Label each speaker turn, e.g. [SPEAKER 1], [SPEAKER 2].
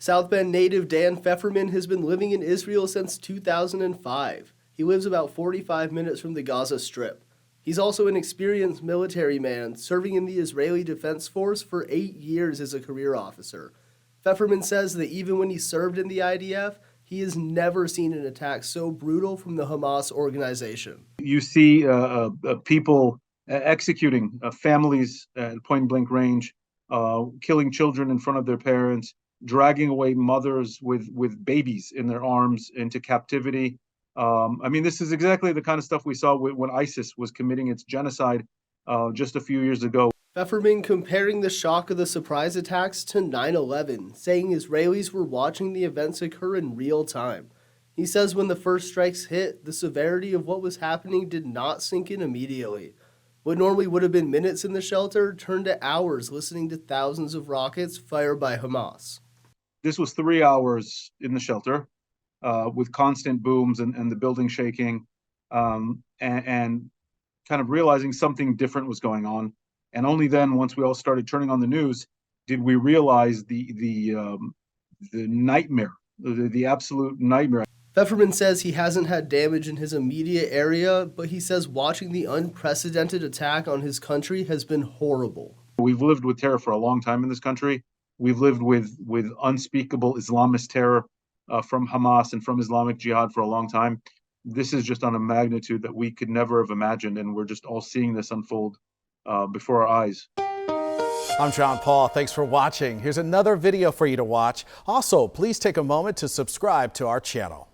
[SPEAKER 1] South Bend native Dan Feferman has been living in Israel since 2005. He lives about 45 minutes from the Gaza Strip. He's also an experienced military man, serving in the Israeli Defense Force for 8 years as a career officer. Feferman says that even when he served in the IDF, he has never seen an attack so brutal from the Hamas organization.
[SPEAKER 2] You see people executing families at point-blank range, killing children in front of their parents, dragging away mothers with babies in their arms into captivity. This is exactly the kind of stuff we saw when ISIS was committing its genocide just a few years ago.
[SPEAKER 1] Feferman comparing the shock of the surprise attacks to 9/11, saying Israelis were watching the events occur in real time. He says when the first strikes hit, the severity of what was happening did not sink in immediately. What normally would have been minutes in the shelter turned to hours listening to thousands of rockets fired by Hamas.
[SPEAKER 2] This was 3 hours in the shelter with constant booms and the building shaking and kind of realizing something different was going on. And only then, once we all started turning on the news, did we realize the nightmare, the absolute nightmare.
[SPEAKER 1] Feferman says he hasn't had damage in his immediate area, but he says watching the unprecedented attack on his country has been horrible.
[SPEAKER 2] We've lived with terror for a long time in this country. We've lived with unspeakable Islamist terror from Hamas and from Islamic Jihad for a long time. This is just on a magnitude that we could never have imagined, and we're just all seeing this unfold before our eyes.
[SPEAKER 3] I'm John Paul. Thanks for watching. Here's another video for you to watch. Also, please take a moment to subscribe to our channel.